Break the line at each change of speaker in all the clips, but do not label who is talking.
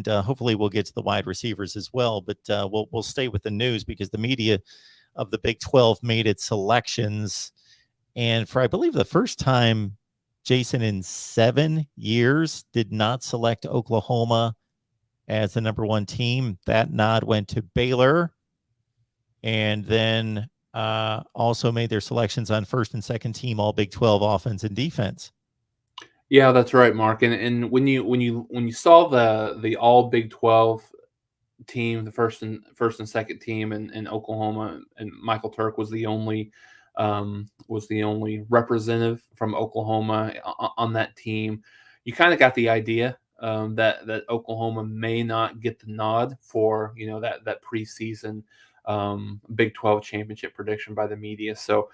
and hopefully we'll get to the wide receivers as well. But we'll stay with the news because the media of the Big 12 made its selections, and for I believe the first time, Jason, in 7 years, did not select Oklahoma as the number one team. That nod went to Baylor, and then also made their selections on first and second team All Big 12 offense and defense.
Yeah, that's right, Mark. And when you saw the All Big 12 team, the first and second team in Oklahoma, and Michael Turk was the only representative from Oklahoma on that team. You kind of got the idea that Oklahoma may not get the nod for that preseason Big 12 championship prediction by the media. So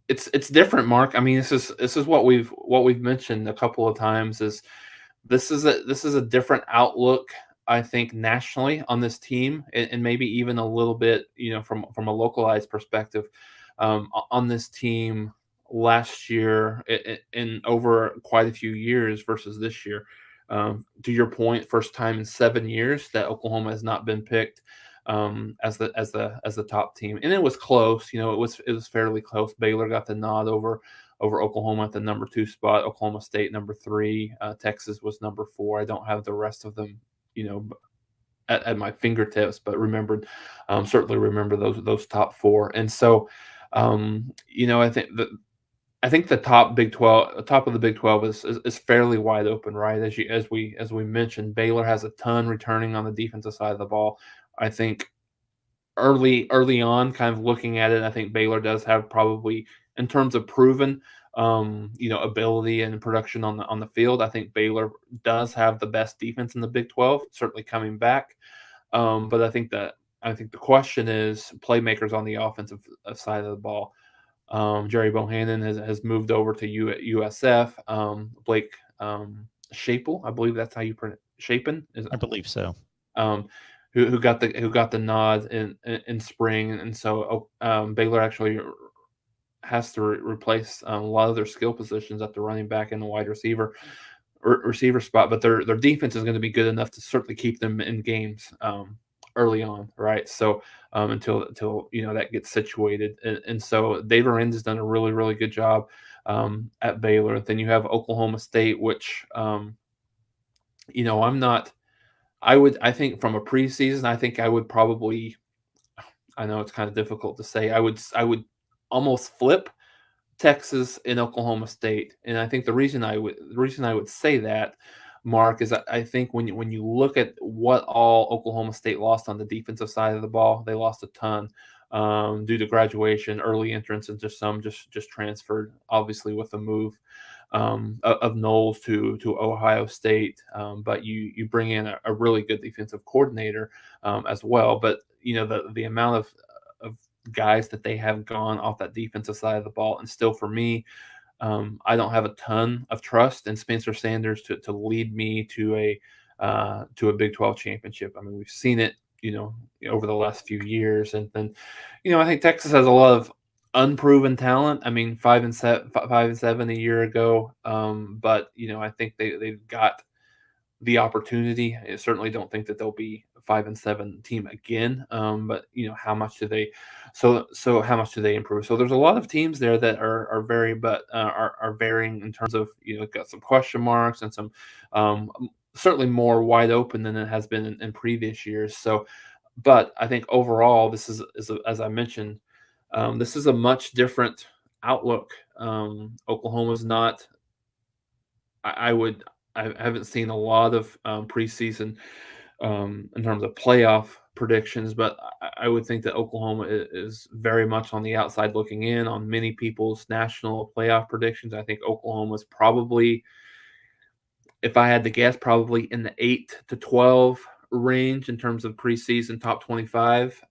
it's different, Mark. I mean, this is what we've mentioned a couple of times. This is a different outlook, I think, nationally on this team, and maybe even a little bit, from a localized perspective, on this team last year and over quite a few years versus this year. To your point, first time in 7 years that Oklahoma has not been picked as the top team, and it was close. It was fairly close. Baylor got the nod over Oklahoma at the number 2 spot. Oklahoma State number 3. Texas was number 4. I don't have the rest of them, at my fingertips, but certainly remember those top 4. And so, I think the top of the Big 12 is fairly wide open, right? As we mentioned, Baylor has a ton returning on the defensive side of the ball. I think early on, kind of looking at it, I think Baylor does have probably, in terms of proven ability and production on the field, I think Baylor does have the best defense in the Big 12, certainly coming back. But I think the question is playmakers on the offensive side of the ball. Jerry Bohannon has moved over to USF. Blake Shapel, I believe that's how you pronounce Shapen.
I believe so.
Who got the nod in spring, and so Baylor actually has to replace a lot of their skill positions at the running back and the wide receiver spot, but their defense is going to be good enough to certainly keep them in games early on, right? So until that gets situated, and so Dave Aranda has done a really, really good job at Baylor. Then you have Oklahoma State, which I'm not. I think from a preseason, I think I would probably. I know it's kind of difficult to say. I would almost flip Texas and Oklahoma State, and I think the reason I would say that, Mark, is I think when you look at what all Oklahoma State lost on the defensive side of the ball, they lost a ton due to graduation, early entrance, and some just transferred, obviously with the move of Knowles to Ohio State. But you bring in a really good defensive coordinator as well. But the amount of guys that they have gone off that defensive side of the ball, and still for me, I don't have a ton of trust in Spencer Sanders to lead me to a Big 12 championship. I mean, we've seen it, over the last few years, and then, I think Texas has a lot of unproven talent. I mean, 5-7 a year ago, but I think they've got the opportunity. I certainly don't think that they'll be a 5-7 team again. But how much do they? So how much do they improve? So there's a lot of teams there that are varying in terms of got some question marks and some certainly more wide open than it has been in previous years. So, but I think overall this is as I mentioned, this is a much different outlook. Oklahoma's not. I haven't seen a lot of preseason in terms of playoff predictions, but I would think that Oklahoma is very much on the outside looking in on many people's national playoff predictions. I think Oklahoma is probably, if I had to guess, probably in the 8 to 12 range in terms of preseason top 25.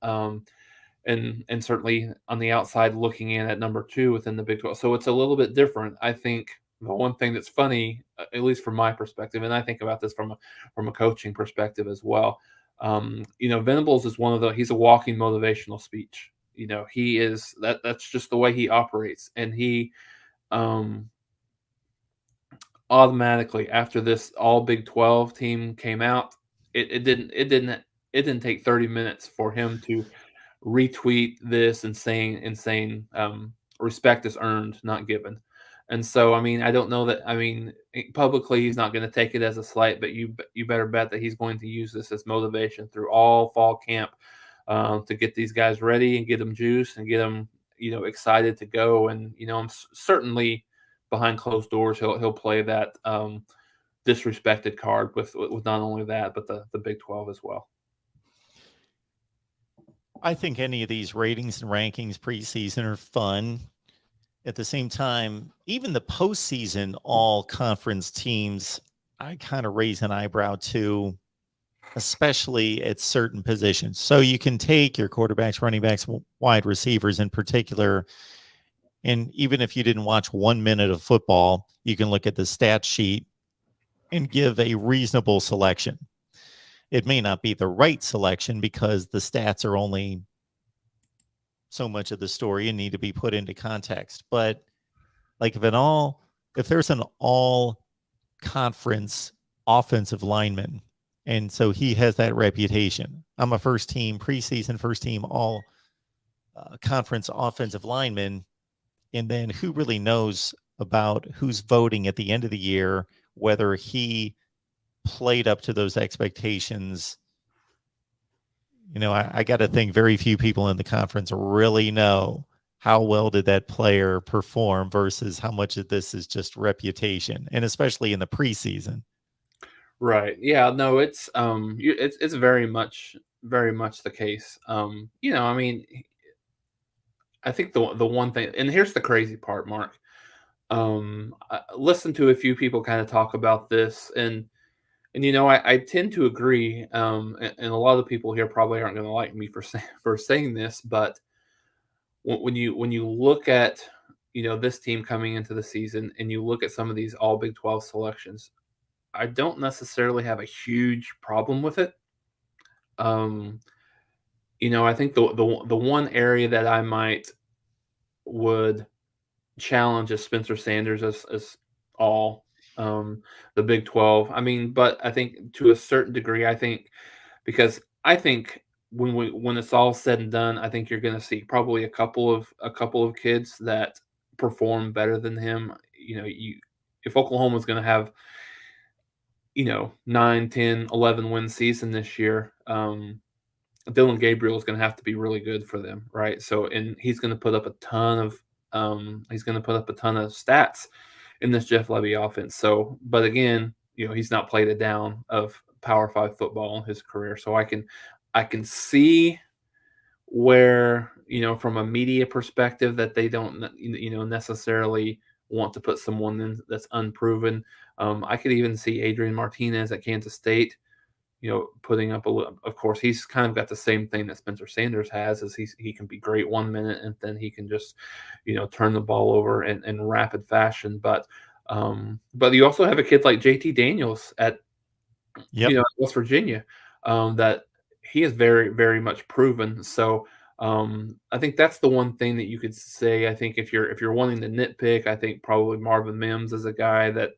And certainly on the outside looking in at number 2 within the Big 12. So it's a little bit different. I think the one thing that's funny, at least from my perspective, and I think about this from a coaching perspective as well. Venables is he's a walking motivational speech. He is that's just the way he operates, and he automatically after this all Big 12 team came out, it didn't take 30 minutes for him to retweet this and saying respect is earned, not given. And so, I mean, I don't know that. I mean, publicly he's not going to take it as a slight, but you better bet that he's going to use this as motivation through all fall camp, to get these guys ready and get them juiced and get them excited to go. And I'm certainly behind closed doors he'll play that disrespected card with not only that but the Big 12 as well.
I think any of these ratings and rankings preseason are fun. At the same time, even the postseason all conference teams, I kind of raise an eyebrow to, especially at certain positions. So you can take your quarterbacks, running backs, wide receivers in particular, and even if you didn't watch 1 minute of football, you can look at the stat sheet and give a reasonable selection. It may not be the right selection because the stats are only so much of the story and need to be put into context. But like if there's an all conference offensive lineman, and so he has that reputation. I'm a first team preseason, first team all conference offensive lineman. And then who really knows about who's voting at the end of the year, whether he played up to those expectations? I got to think very few people in the conference really know how well did that player perform versus how much of this is just reputation, and especially in the preseason.
Right. Yeah. No. It's very much the case. I mean, I think the one thing, and here's the crazy part, Mark. I listened to a few people kind of talk about this, and I tend to agree. And a lot of people here probably aren't going to like me for saying this, but when you look at this team coming into the season, and you look at some of these all Big 12 selections, I don't necessarily have a huge problem with it. Um, I think the one area that I might would challenge is Spencer Sanders as all the Big 12. I mean, but I think to a certain degree, because I think when it's all said and done, I think you're going to see probably a couple of kids that perform better than him. If Oklahoma's going to have 9, 10, 11 win season this year, Dylan Gabriel is going to have to be really good for them, right? So, and he's going to put up a ton of stats in this Jeff Levy offense. So, but again, he's not played a down of Power 5 football in his career. So I can see where, from a media perspective, that they don't necessarily want to put someone in that's unproven. I could even see Adrian Martinez at Kansas State, putting up a little. Of course, he's kind of got the same thing that Spencer Sanders has, is he can be great 1 minute and then he can just, turn the ball over in rapid fashion. But you also have a kid like JT Daniels at
Yep.
West Virginia, that he is very, very much proven. So I think that's the one thing that you could say. I think if you're wanting to nitpick, I think probably Marvin Mims is a guy that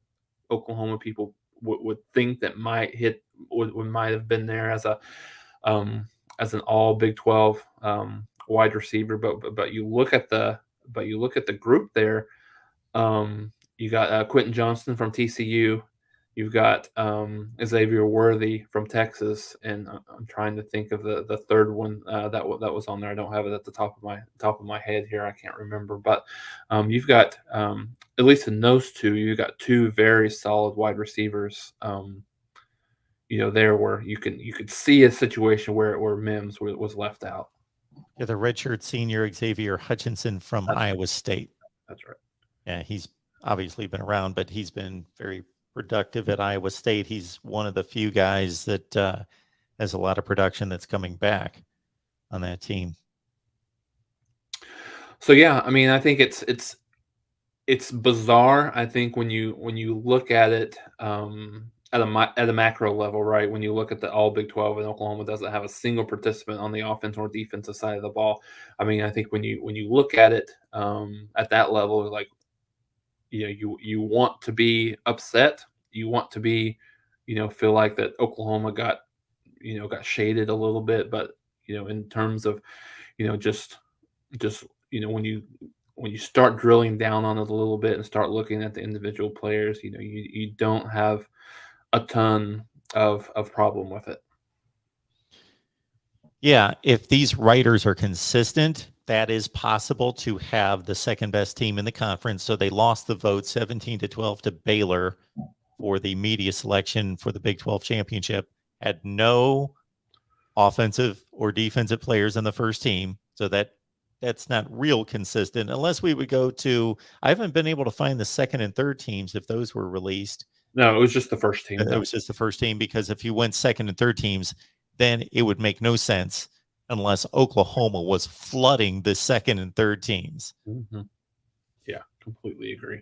Oklahoma people would think that might have been there as an all Big 12 wide receiver. But you look at the group there. You got Quentin Johnston from TCU. You've got Xavier Worthy from Texas, and I'm trying to think of the third one that was on there. I don't have it at the top of my head here. I can't remember, but you've got at least in those two, you've got two very solid wide receivers. There where you could see a situation where Mims was left out.
Yeah, the redshirt senior Xavier Hutchinson from Iowa State.
That's right.
Yeah, he's obviously been around, but he's been very productive at Iowa State. He's one of the few guys that has a lot of production that's coming back on that team.
So yeah, I mean, I think it's bizarre. I think when you look at it at a macro level, right? When you look at the all Big 12, and Oklahoma doesn't have a single participant on the offense or defensive side of the ball. I mean, I think when you look at it at that level, like, you want to be upset. You want to be, feel like that Oklahoma got shaded a little bit, but in terms of, just when you start drilling down on it a little bit and start looking at the individual players, you don't have a ton of problem with it.
Yeah, if these writers are consistent, that is possible to have the second best team in the conference. So they lost the vote 17-12 to Baylor for the media selection for the Big 12 championship. Had no offensive or defensive players on the first team. So that's not real consistent unless we would go to, I haven't been able to find the second and third teams if those were released.
No, it was just the first team.
It was just the first team, because if you went second and third teams, then it would make no sense unless Oklahoma was flooding the second and third teams.
Mm-hmm. Yeah, completely agree.